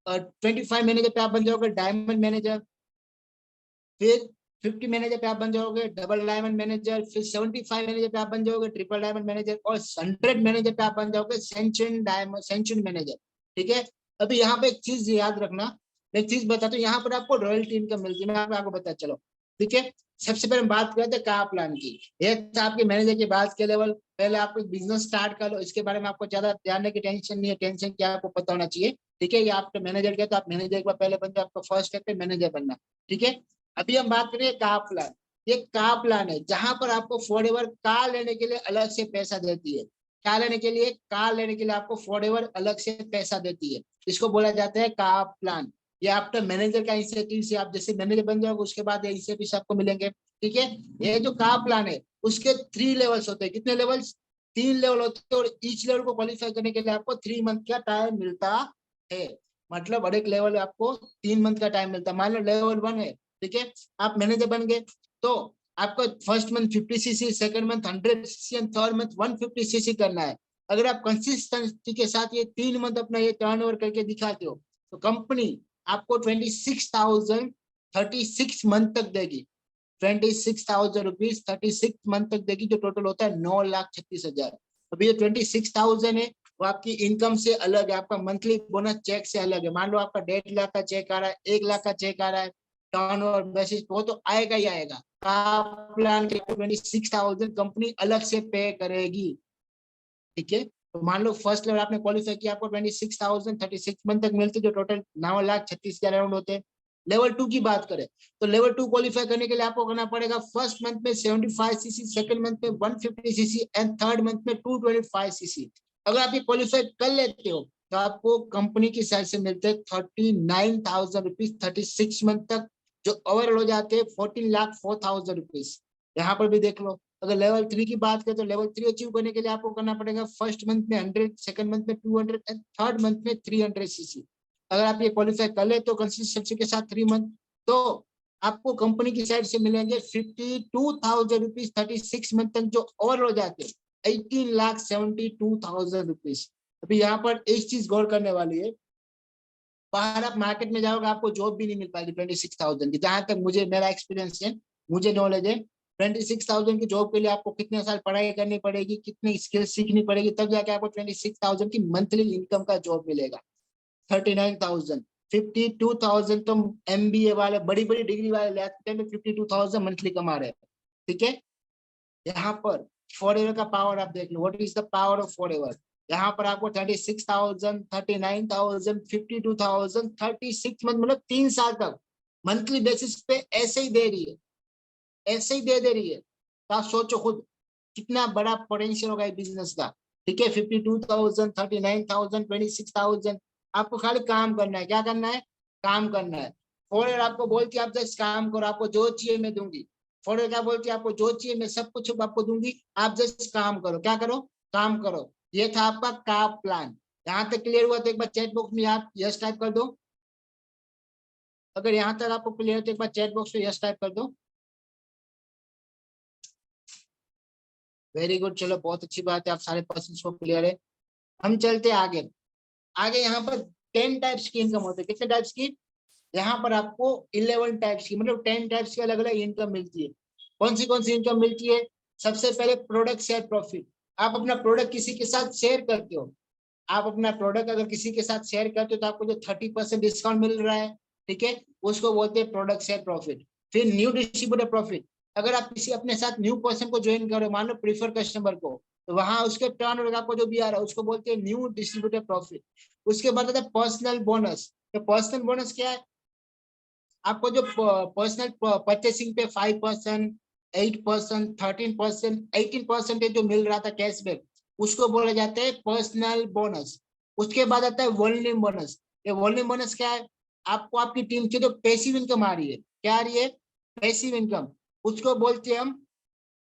25 मैनेजर पे आप बन जाओगे डायमंड मैनेजर, फिर 50 मैनेजर पे आप बन जाओगे डबल डायमंड मैनेजर, फिर 75 मैनेजर पे आप बन जाओगे ट्रिपल डायमंड मैनेजर, और 100 मैनेजर पे आप बन जाओगे सेंचुरी डायमंड सेंचुरी मैनेजर। ठीक है। अभी यहाँ पे एक चीज याद रखना, एक चीज बताता हूँ, यहाँ पर आपको रॉयल्टी इनकम मिलती है, मैं आपको बताता चलो। ठीक है। सबसे पहले हम बात करते हैं का प्लान की। ये था आपके मैनेजर की बात के लेवल। पहले आप बिजनेस स्टार्ट कर लो, इसके बारे में आपको ज्यादा जानने की टेंशन नहीं है, टेंशन क्या आपको पता होना चाहिए। ठीक है। ये आपके मैनेजर क्या, तो आप मैनेजर एक बार पहले बन जाओ, आपका फर्स्ट स्टेप है मैनेजर बनना। ठीक है। अभी हम बात करें का प्लान। ये का प्लान है जहां पर आपको फॉरएवर का लेने के लिए अलग से पैसा देती है। कार लेने के लिए, कार लेने के लिए आपको फॉरएवर अलग से पैसा देती है। इसको बोला जाता है का प्लान। ये आपका मैनेजर का इंसेंटिव से, आप जैसे मैनेजर बन जाओगे उसके बाद ये इंसेंटिव आपको मिलेंगे। ठीक है। ये जो का प्लान है उसके 3 लेवल्स होते हैं। कितने लेवल्स? 3 लेवल होते हैं, और ईच लेवल को क्वालिफाई करने के लिए आपको 3 मंथ का टाइम मिलता है। मतलब हर एक लेवल आपको 3 मंथ का टाइम मिलता है। मान लो लेवल 1 है, ठीक है, आप मैनेजर बन गए, तो आपको first month 50 CC, second month 100 CC and third month 150 CC करना है। अगर आप कंसिस्टेंसी के साथ ये 3 मंथ अपना ये टर्नओवर करके दिखाते हो तो कंपनी आपको 26,000 36 मंथ तक देगी। 26,000 रुपीज 36 मंथ तक देगी, जो टोटल होता है 9,36,000। अभी ये 26,000 है वो आपकी इनकम से अलग है, आपका मंथली बोनस चेक से अलग है। मान लो आपका 1.5 लाख का चेक आ रहा है, 1 लाख का चेक आ रहा है, टर्नओवर बेसिस वो तो आएगा ही आएगा। प्लान के 26,000 कंपनी अलग से पे करेगी। ठीक है। तो मान लो फर्स्ट लेवल आपने क्वालिफाई किया, आपको 26,000 36 मंथ तक मिलते, जो टोटल 9,36,000 अराउंड होते हैं। लेवल 2 की बात करें तो लेवल 2 क्वालिफाई करने के लिए आपको करना पड़ेगा फर्स्ट मंथ में 75 सीसी, सेकंड मंथ में 150 सीसी एंड थर्ड मंथ में 225 सीसी। अगर आप ये क्वालिफाई कर लेते हो तो आपको कंपनी की साइड से मिलते हैं 39,000 रुपीज 36 मंथ तक, जो ओवरऑल हो जाते हैं 14,04,000 रुपीज। यहाँ पर भी देख लो। अगर लेवल 3 की बात करें तो लेवल 3 अचीव करने के लिए आपको करना पड़ेगा फर्स्ट मंथ में 100, सेकंड मंथ में 200 एंड थर्ड मंथ में 300 सीसी। अगर आप ये क्वालिफाई कर ले तो कंसिस्टेंसी के साथ 3 मंथ, तो आपको कंपनी की साइड से मिलेंगे 52,000 रुपीज 36 मंथ तक, जो ओवर हो जाते हैं 18,72,000 रुपीज। अभी यहाँ पर एक चीज गौर करने वाली है, बाहर आप मार्केट में जाओगे आपको जॉब भी नहीं मिल पाएगी 26,000 की। जहां तक मुझे मेरा एक्सपीरियंस है, मुझे नॉलेज है, 26,000 की जॉब के लिए आपको कितने साल पढ़ाई करनी पड़ेगी, कितनी स्किल सीखनी पड़ेगी, तब जाके आपको 26,000 की मंथली इनकम का जॉब मिलेगा। 39,000, 52,000 तो MBA वाले बड़ी बड़ी डिग्री वाले लेते हैं, 52,000 मंथली कमा रहे हैं। ठीक है। यहाँ पर फॉरएवर का पावर आप देख लो, what is the power of forever. यहाँ पर आपको 36,000 39,000 52,000 36 मंथ, मतलब 3 साल तक मंथली बेसिस पे ऐसे ही दे रही है, ऐसे ही दे रही है। तो आप सोचो खुद कितना बड़ा पोटेंशियल होगा बिजनेस का। ठीक है। 52,000 39,000 26,000, आपको खाली काम करना है। क्या करना है? काम करना है। फॉरएवर आपको बोलती है आप जस्ट काम करो, आपको जो चाहिए मैं दूंगी। फॉरएवर क्या बोलती है? आपको जो चाहिए मैं सब कुछ आपको दूंगी, आप जस्ट काम करो। क्या करो? काम करो। ये था आपका का प्लान। यहाँ तक क्लियर हुआ तो एक बार चैट बॉक्स में आप यस टाइप कर दो। अगर यहाँ तक आपको क्लियर है तो एक बार चैट बॉक्स में यस टाइप कर दो। वेरी गुड, चलो बहुत अच्छी बात है, आप सारे पर्सन को क्लियर है। हम चलते आगे। आगे यहाँ पर 10 टाइप्स की इनकम होती है। कितने टाइप्स की? यहाँ पर आपको 11 टाइप्स की, मतलब 10 टाइप्स की अलग अलग इनकम मिलती है। कौन सी इनकम मिलती है? सबसे पहले प्रोडक्ट शेयर प्रॉफिट। आप अपना प्रोडक्ट किसी के साथ शेयर करते हो, आप अपना प्रोडक्ट अगर किसी के साथ शेयर करते हो तो आपको जो 30% डिस्काउंट मिल रहा है, ठीक है, उसको बोलते हैं प्रोडक्ट शेयर प्रॉफिट। फिर न्यू डिस्ट्रीब्यूटर प्रॉफिट। अगर आप किसी अपने साथ न्यू पर्सन को ज्वाइन करो, मान लो प्रीफर कस्टमर को, तो वहां उसके टर्न आपको जो भी आ रहा है उसको बोलते हैं न्यू डिस्ट्रीब्यूटर प्रॉफिट। उसके बाद आता है पर्सनल बोनस। तो पर्सनल बोनस क्या है? आपको जो पर्सनल परचेसिंग पे 5%, 8%, 13%, 18% जो मिल रहा था कैशबैक, उसको बोला जाता है पर्सनल बोनस। उसके बाद आता है वॉल्यूम बोनस। ये वॉल्यूम बोनस क्या है? आपको आपकी टीम की जो पैसिव इनकम आ रही है, क्या आ रही है? पैसिव इनकम, उसको बोलते हैं हम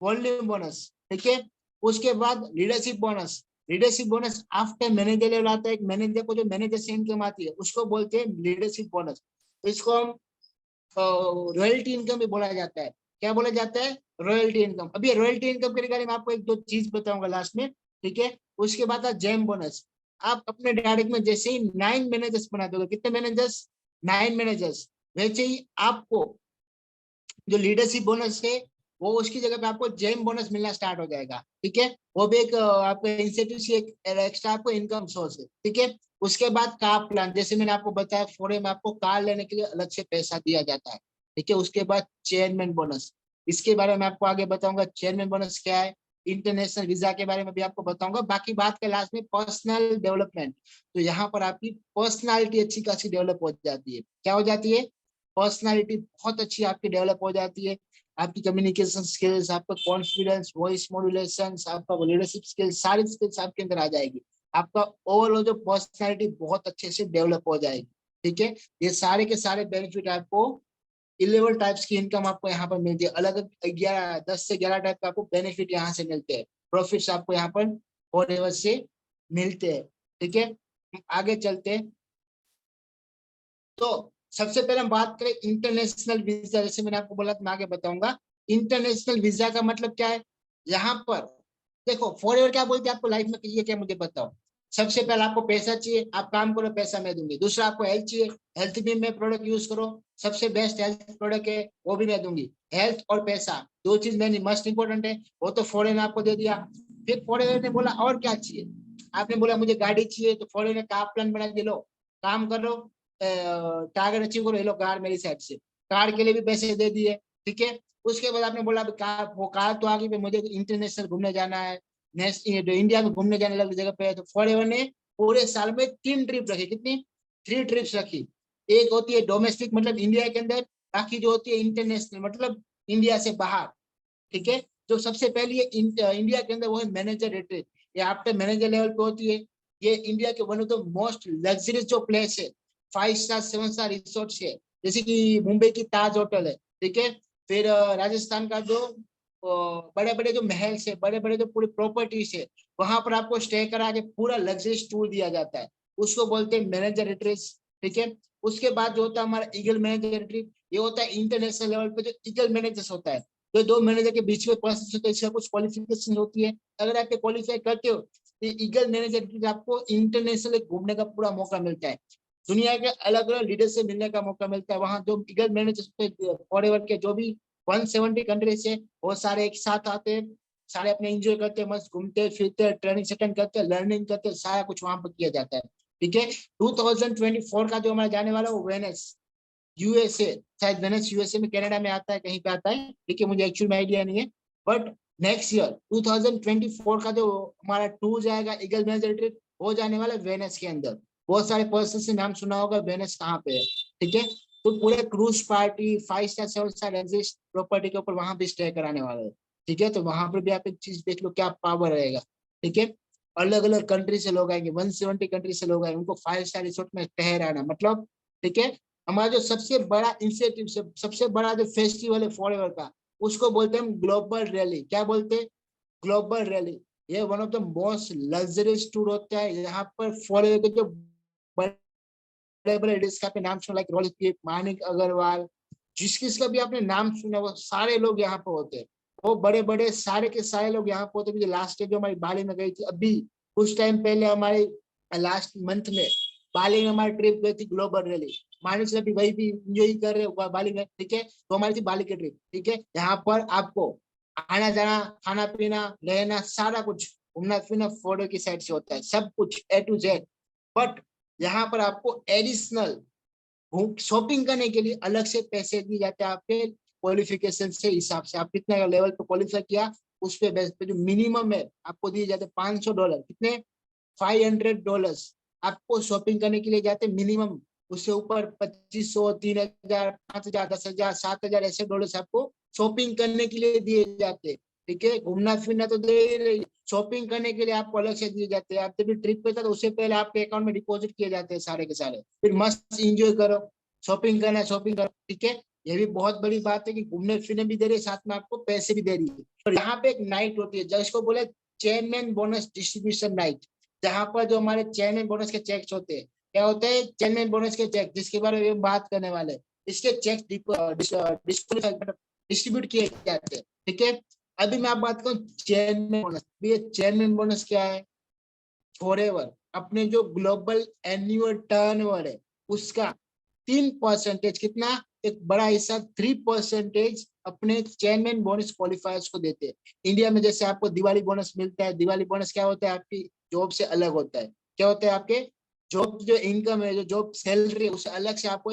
वॉल्यूम बोनस। ठीक है। उसके बाद leadership bonus. Leadership bonus after manager level आता है। एक मैनेजर को जो मैनेजर से इनकम आती है उसको बोलते हैं लीडरशिप बोनस। तो इसको हम रॉयल्टी इनकम भी बोला जाता है। क्या बोला जाता है? Royalty income. अभी रॉयल्टी इनकम के रिगार्डिंग में आपको एक दो चीज बताऊंगा लास्ट में, ठीक है। उसके बाद जेम बोनस। आप अपने डायरेक्ट में जैसे ही 9 मैनेजर्स बना दोगे, कितने मैनेजर्स? 9 मैनेजर्स, वैसे ही आपको जो लीडरशिप बोनस है वो उसकी जगह पे आपको जेम बोनस मिलना स्टार्ट हो जाएगा, ठीक है। वो भी एक आपको इंसेंटिव से एक एक्स्ट्रा आपको इनकम सोर्स है, ठीक है। उसके बाद कार प्लान, जैसे मैंने आपको बताया फॉरेन में आपको कार लेने के लिए अलग से पैसा दिया जाता है, ठीक है। उसके बाद चेयरमैन बोनस, इसके बारे में आपको आगे बताऊंगा चेयरमैन बोनस क्या है। इंटरनेशनल वीजा के बारे में भी आपको बताऊंगा। बाकी बात के लास्ट में पर्सनल डेवलपमेंट। तो यहाँ पर आपकी पर्सनालिटी अच्छी खासी डेवलप हो जाती है। क्या हो जाती है? पर्सनालिटी बहुत अच्छी आपकी डेवलप हो जाती है। आपकी कम्युनिकेशन स्किल्स, आपका कॉन्फिडेंस, वॉइस मॉड्यूलेशन, आपका लीडरशिप स्किल्स, सारी स्किल्स आपके अंदर आ जाएगी। आपका ओवरऑल जो पर्सनालिटी बहुत अच्छे से डेवलप हो जाएगी, ठीक है। ये सारे के सारे बेनिफिट आपको 11 टाइप्स की इनकम आपको यहाँ पर मिलती है। अलग 11 10 से 11 टाइप का आपको बेनिफिट यहाँ से मिलते हैं। प्रॉफिट्स आपको यहाँ पर फॉरएवर से मिलते हैं, ठीक है। आगे चलते हैं। तो सबसे पहले हम बात करें इंटरनेशनल वीजा। जैसे मैंने आपको बोला मैं आगे बताऊंगा। इंटरनेशनल वीजा का मतलब क्या है? यहाँ पर देखो फॉरएवर क्या बोलते हैं आपको लाइफ में चाहिए क्या, मुझे बताओ। सबसे पहले आपको पैसा चाहिए, आप काम करो पैसा मैं दूंगी। दूसरा आपको हेल्थ चाहिए, हेल्थ भी मैं प्रोडक्ट यूज करो, सबसे बेस्ट हेल्थ प्रोडक्ट है वो भी मैं दूंगी। हेल्थ और पैसा दो चीज मैंने मस्ट इंपॉर्टेंट है, वो तो फॉरेन आपको दे दिया। फिर फॉरेन ने बोला और क्या चाहिए? आपने बोला मुझे गाड़ी चाहिए, तो फॉरेन ने कार प्लान बना के लो, काम कर लो, टारगेट अचीव करो, ये लो कार मेरी साइड से। कार के लिए भी पैसे दे दिए, ठीक है। उसके बाद आपने बोला कार, वो कार तो आ गई, मुझे इंटरनेशनल घूमने जाना है, इंडिया में घूमने जाने लगी जगह पे। तो फॉरएवर ने पूरे साल में 3 ट्रिप रखी। कितनी? 3 ट्रिप्स रखी। एक होती है डोमेस्टिक मतलब इंडिया के अंदर, बाकी जो होती है इंटरनेशनल मतलब इंडिया से बाहर, ठीक है। जो सबसे पहली है इंडिया के अंदर वो है मैनेजर रिट्रीट। ये आपके मैनेजर लेवल पे होती है। ये इंडिया के one of the most luxurious जो प्लेस है, 5 स्टार 7 स्टार रिसोर्ट है। जैसे कि मुंबई की ताज होटल है, ठीक है। फिर राजस्थान का जो बड़े बड़े जो महल है, बड़े बड़े जो पूरी प्रॉपर्टीज है, वहां पर आपको स्टे करा के पूरा लग्जरियस टूर दिया जाता है। उसको बोलते हैं मैनेजर रिट्रीट, ठीक है। उसके बाद जो होता है हमारा ईगल मैनेजर रिट्रीट, ये होता है इंटरनेशनल लेवल पे जो ईगल मैनेजर्स होता है। तो दो मैनेजर के बीच में पर्सन होता है, इसका कुछ क्वालिफिकेशन होती है। अगर आप क्वालिफाई करते हो तो ईगल मैनेजर आपको इंटरनेशनल घूमने का पूरा मौका मिलता है। दुनिया के अलग अलग लीडर से मिलने का मौका मिलता है। वहां जो ईगल मैनेजर फॉरएवर के जो भी 170 कंट्रीज है वो सारे एक साथ आते हैं, सारे अपने एंजॉय करते हैं, मस्त घूमते फिरते, ट्रेनिंग अटेंड करते, लर्निंग करते, सारा कुछ वहां पर किया जाता है, ठीक है। 2024 का जो हमारा जाने वाला वो वेनिस यूएसए, शायद वेनिस यूएसए में, कनाडा में आता है, कहीं पे आता है, ठीक है। मुझे एक्चुअल में आइडिया नहीं है। बट नेक्स्ट ईयर 2024 का जो हमारा टूर जाएगा ईगल मैनेजर ट्रिप, वो जाने वाला वेनिस के अंदर। बहुत सारे पर्सन से नाम सुना होगा, वेनिस कहाँ पे है, ठीक है। तो पूरे cruise party 5 star 7 star exist property के ऊपर वहां भी स्टे कराने वाले हैं, ठीक है। तो वहां पर भी आप एक चीज देख लो क्या पावर रहेगा, ठीक है। अलग अलग कंट्री से लोग आएंगे, 170 कंट्री से लोग आएंगे, उनको 5 स्टार रिसोर्ट में ठहराना मतलब, ठीक है। हमारा जो सबसे बड़ा इंसेटिव, सबसे बड़ा जो फेस्टिवल है फॉरएवर का, उसको बोलते हैं ग्लोबल रैली। क्या बोलते हैं? Global rally. ये one of the most luxurious tour होता है। यहाँ पर फॉरएवर के जो बड़े बड़े लीडर्स का नाम सुना, लाइक रोहित, मानिक अग्रवाल, जिस किस का भी आपने नाम सुना, वो सारे लोग यहाँ पे होते हैं। वो बड़े बड़े सारे के सारे लोग यहाँ पे होते हैं। लास्ट टाइम जो हमारी बाली में गई थी, अभी कुछ टाइम पहले हमारी लास्ट मंथ में बाली में हमारी ट्रिप गई थी ग्लोबल रैली। मानिक से भी वही भी इंजॉय कर रहे हो बाली में, ठीक है। तो हमारी थी बाली की ट्रिप, ठीक है। यहाँ पर आपको आना जाना, खाना पीना, रहना, सारा कुछ घूमना फिरना फॉरएवर की साइड से होता है, सब कुछ A to Z। बट यहाँ पर आपको एडिशनल शॉपिंग करने के लिए अलग से पैसे दिए जाते हैं आपके क्वालिफिकेशन से हिसाब से, आप कितने लेवल पे क्वालिफाई किया उस पे बेस पे जो मिनिमम है आपको दिए जाते हैं $500। कितने? $500 आपको शॉपिंग करने के लिए जाते मिनिमम। उससे ऊपर 2500, 3000, 5000, 10,000, 7,000 ऐसे डॉलर्स आपको शॉपिंग करने के लिए दिए जाते हैं, ठीक है। घूमना फिरना तो दे ही रही, शॉपिंग करने के लिए आपको अलग से दिए जाते हैं। आप जब भी ट्रिप पे था तो उससे पहले आपके अकाउंट में डिपॉजिट किए जाते हैं सारे के सारे। फिर मस्त इंजॉय करो, शॉपिंग करना शॉपिंग करो, ठीक है। ये भी बहुत बड़ी बात है कि घूमने फिरने भी दे रही है, साथ में आपको पैसे भी दे रही है। और यहाँ पे एक नाइट होती है जिसको बोले चेयरमैन बोनस डिस्ट्रीब्यूशन नाइट, जहां पर जो हमारे चेयरमैन बोनस के चेक्स होते हैं, क्या होते हैं चेयरमैन बोनस के चेक, जिसके बारे में बात करने वाले हैं। इसके चेक डिस्ट्रीब्यूट किए जाते हैं, ठीक है। अभी मैं आप बात करूं चेयरमैन बोनस। ये चेयरमैन बोनस क्या है, फॉरएवर अपने जो ग्लोबल एनुअल टर्नओवर है उसका 3%, कितना, एक बड़ा हिस्सा 3% अपने चेयरमैन बोनस क्वालिफायर्स को देते हैं। इंडिया में जैसे आपको दिवाली बोनस मिलता है, दिवाली बोनस क्या होता है, आपकी जॉब से अलग होता है। क्या होता है, आपके जॉब जो इनकम है, जो जॉब सैलरी है, उससे अलग से आपको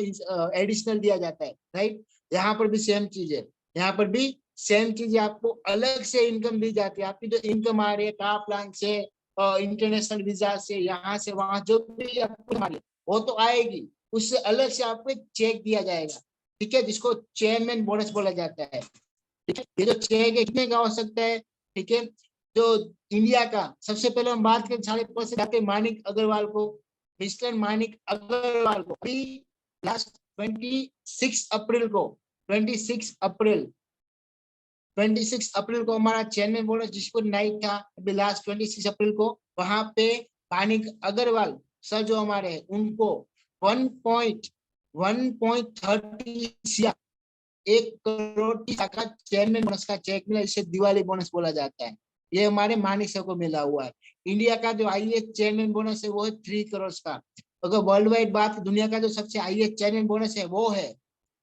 एडिशनल दिया जाता है, राइट। यहाँ पर भी सेम चीज है, यहाँ पर भी सेम चीज, आपको अलग से इनकम दी जाती है। आपकी जो इनकम आ रही है कार प्लान से, इंटरनेशनल वीजा से, यहाँ से वहां, जो भी आपको आ रही है वो तो आएगी, उससे अलग से आपको एक चेक दिया जाएगा, ठीक है, जिसको चेयरमैन बोनस बोला जाता है, ठीक है। ये जो चेक है कितने का हो सकता है, ठीक है। जो इंडिया का, सबसे पहले हम बात करें 5.5% मानिक अग्रवाल को, मिस्टर मानिक अग्रवाल को अभी लास्ट 26 अप्रैल को, 26 अप्रैल 26 अप्रैल को हमारा चेयरमैन बोनस जिसको नाइट था, अभी लास्ट 26 अप्रैल को, वहां पे मानिक अग्रवाल सर जो हमारे हैं उनको 1.30 1 करोड़ की का चेयरमैन बोनस का चेक मिला, इसे दिवाली बोनस बोला जाता है। ये हमारे मानिक सर को मिला हुआ है। इंडिया का जो हाईएस्ट चेयरमैन बोनस है वो है 3 करोड़ का। अगर वर्ल्ड वाइड बात, दुनिया का जो सबसे हाईएस्ट चेयरमैन बोनस है वो है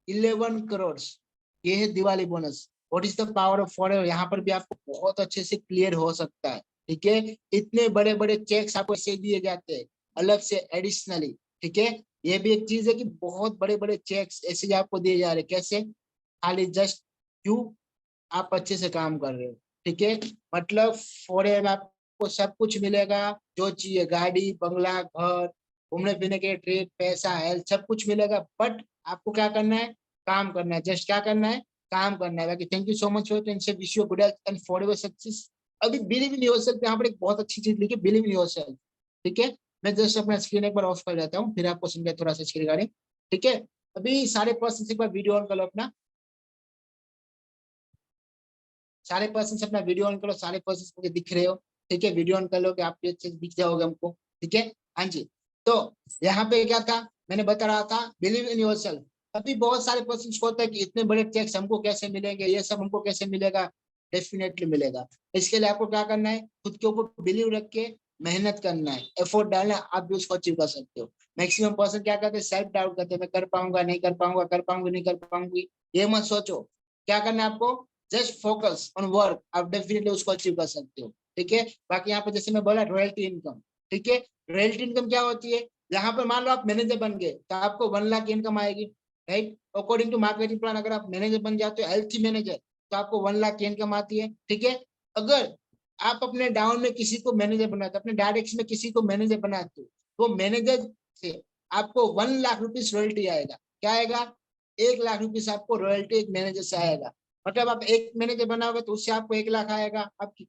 11 करोड़। ये है Diwali bonus. What is the power of forever, यहाँ पर भी आपको बहुत अच्छे से क्लियर हो सकता है, ठीक है। इतने बड़े बड़े चेक्स आपको ऐसे दिए जाते हैं अलग से एडिशनली, ठीक है। ये भी एक चीज है कि बहुत बड़े बड़े चेक्स ऐसे आपको दिए जा रहे हैं, कैसे, खाली जस्ट क्यों, आप अच्छे से काम कर रहे हो, ठीक है। मतलब फॉरेन आपको सब कुछ मिलेगा, जो चाहिए, गाड़ी, बंगला, घर, घूमने फिरने के ट्रिप, पैसा, हेल्थ, सब कुछ मिलेगा। बट आपको क्या करना है, काम करना है, जस्ट क्या करना है, काम करना है। बाकी thank you so much for tension, wish you good health and forever success. अभी बिलीव इन योरसेल्फ, यहाँ पर एक बहुत अच्छी चीज लिखी, बिलीव इन योरसेल्फ, ठीक है। मैं जस्ट अपना स्क्रीन एक बार ऑफ कर देता हूँ, फिर आपको समझाए थोड़ा सा इसके रिगार्डिंग, ठीक है। अभी सारे पर्सन एक बार वीडियो ऑन कर लो अपना, सारे पर्सन अपना वीडियो ऑन करो, सारे पर्सन मुझे दिख रहे हो, ठीक है। वीडियो ऑन कर लो कि आप अच्छे से दिख जाओगे हमको, ठीक है। हाँ जी, तो यहाँ पे क्या था, मैंने बता रहा था बिलीव इन योरसेल्फ। अभी बहुत सारे पर्सन को होता है कि इतने बड़े टैक्स हमको कैसे मिलेंगे, ये सब हमको कैसे मिलेगा, डेफिनेटली मिलेगा। इसके लिए आपको क्या करना है, खुद के ऊपर बिलीव रख के मेहनत करना है, एफर्ट डालना है, आप भी उसको अचीव कर सकते हो। मैक्सिमम पर्सन क्या करते हैं, सेल्फ डाउट करते हैं, मैं कर पाऊंगा नहीं कर पाऊंगा, कर पाऊंगी नहीं कर पाऊंगी, ये मत सोचो। क्या करना है आपको, जस्ट फोकस ऑन वर्क, आप डेफिनेटली उसको अचीव कर सकते हो, ठीक है। बाकी यहाँ पे जैसे मैं बोला रॉयल्टी इनकम, ठीक है। रॉयल्टी इनकम क्या होती है, यहाँ पर मान लो आप मैनेजर बन गए तो आपको 1 लाख की इनकम आएगी, right. According to marketing plan, अगर आप मैनेजर बन जाते हो, हेल्थी मैनेजर, तो आपको 1 लाख की इनकम आती है, ठीक है। अगर आप अपने डाउन में किसी को मैनेजर बनाते हो, अपने डायरेक्शन में किसी को मैनेजर बनाते हो, तो मैनेजर से आपको 1 लाख रुपीज रॉयल्टी आएगा। क्या आएगा, 1 लाख रुपीज आपको रॉयल्टी एक मैनेजर से आएगा। मतलब आप एक मैनेजर बनाओगे तो उससे आपको 1 लाख आएगा, आपकी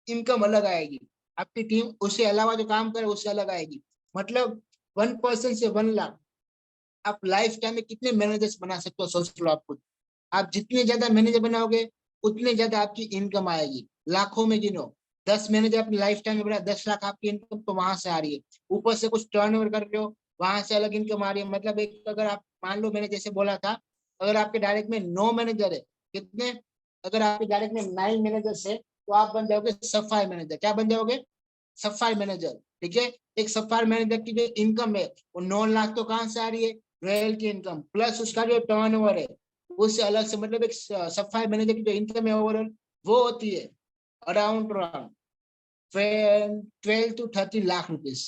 इनकम अलग आएगी, आपकी टीम उससे अलावा जो काम करे उससे अलग आएगी। मतलब 1 पर्सन से 1 लाख, आप लाइफ टाइम में कितने मैनेजर्स बना सकते हो, सोच लो आप खुद। आप जितने ज्यादा मैनेजर बनाओगे उतने ज्यादा आपकी इनकम आएगी, लाखों में गिनो। 10 मैनेजर अपनी लाइफ टाइम में बना, 10 लाख आपकी इनकम तो वहां से आ रही है, ऊपर से कुछ टर्नओवर कर रहे हो, वहां से अलग इनकम आ रही है। मतलब एक, अगर आप मान लो, मैंने जैसे बोला था, अगर आपके डायरेक्ट में 9 मैनेजर है, कितने, अगर आपके डायरेक्ट में 9 मैनेजर है, तो आप बन जाओगे सफाई मैनेजर। क्या बन जाओगे, सफाई मैनेजर, ठीक है। एक सफाई मैनेजर की जो इनकम है वो 9 लाख तो कहाँ से आ रही है, रॉयल की इनकम, प्लस उसका जो टर्नओवर है उससे अलग से। मतलब एक सफाई मैनेजर की जो इनकम है ओवरऑल, वो होती है around 12 to 13 lakh rupees,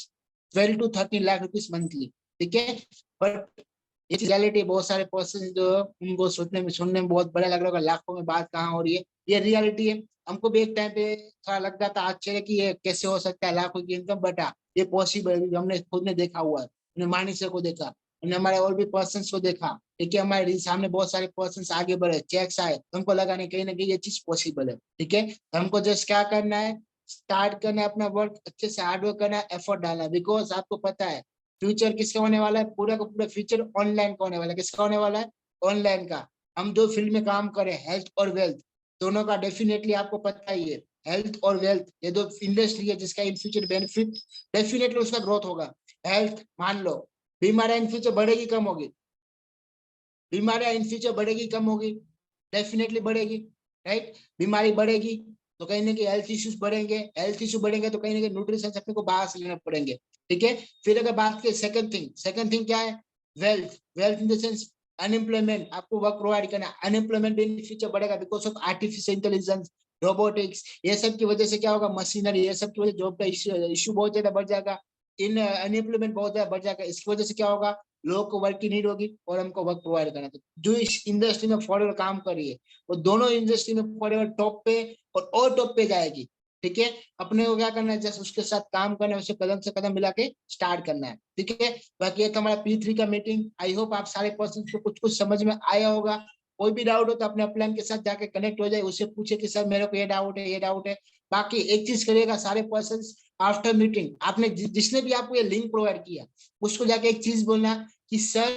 12 to 13 lakh rupees monthly, ठीक है। बट ये रियलिटी, बहुत सारे पर्सन जो उनको सोचने में, सुनने में बहुत बड़ा लग रहा होगा, लाखों में बात कहाँ हो रही है, ये रियलिटी है। हमको भी एक टाइम पे थोड़ा लग जाता आश्चर्य कि ये कैसे हो सकता है लाखों की इनकम, बट ये पॉसिबल है, हमने खुद ने देखा हुआ है, हमने मानी सर को देखा, हमने हमारे और भी पर्सन को देखा, ठीक है। हमारे सामने बहुत सारे पर्सन आगे बढ़े, चेक्स आए, तो हमको लगा नहीं, कहीं ना कहीं ये चीज पॉसिबल है, ठीक है। तो हमको जस्ट क्या करना है, स्टार्ट करना है अपना वर्क, अच्छे से हार्ड वर्क करना है, एफर्ट डालना है। बिकॉज आपको पता है फ्यूचर किसका होने वाला है, पूरा का पूरा फ्यूचर ऑनलाइन का होने वाला है। किसका होने वाला है, ऑनलाइन का। हम जो फील्ड में काम करें, हेल्थ और वेल्थ, दोनों का डेफिनेटली आपको पता ही है। हेल्थ और वेल्थ, ये दो इंडस्ट्री है जिसका इन फ्यूचर बेनिफिट डेफिनेटली उसका ग्रोथ होगा। हेल्थ, मान लो बीमारियां इन फ्यूचर बढ़ेगी कम होगी, बीमारियां इन फ्यूचर बढ़ेगी कम होगी, डेफिनेटली बढ़ेगी, राइट। बीमारी बढ़ेगी तो कहीं ना कहीं हेल्थ इश्यूज बढ़ेंगे, हेल्थ इशू बढ़ेंगे तो कहीं ना कहीं न्यूट्रिशन अपने को बाहर से लेना पड़ेंगे, ठीक है। फिर अगर बात करें सेकंड थिंग क्या है, wealth, wealth in the sense unemployment, आपको वर्क प्रोवाइड करना, अनएम्प्लॉयमेंट भी इन फ्यूचर बढ़ेगा because of artificial intelligence, robotics, ये सब की वजह से क्या होगा, मशीनरी, ये सब की वजह से जॉब का इश्यू बहुत ज्यादा बढ़ जाएगा, इन अनएम्प्लॉयमेंट बहुत ज्यादा बढ़ जाएगा। इसकी वजह से क्या होगा, लोगों को वर्क की नीड होगी और हमको वर्क प्रोवाइड करना है। जो इस इंडस्ट्री में फॉरएवर काम कर रही है वो दोनों इंडस्ट्री में फॉरएवर टॉप पे और टॉप पे जाएगी, ठीक है। अपने को क्या करना है, जस्ट उसके साथ काम करना है, उसे कदम से कदम मिला के स्टार्ट करना है, ठीक है। बाकी एक हमारा P3 का मीटिंग, आई होप आप सारे पर्सन को कुछ कुछ समझ में आया होगा। कोई भी डाउट हो तो अपने अपलाइन के साथ जाके कनेक्ट हो जाए, उससे पूछे कि सर मेरे को ये डाउट है, ये डाउट है। बाकी एक चीज करिएगा सारे पर्सन, आफ्टर मीटिंग आपने जिसने भी आपको ये लिंक प्रोवाइड किया उसको जाके एक चीज बोलना कि सर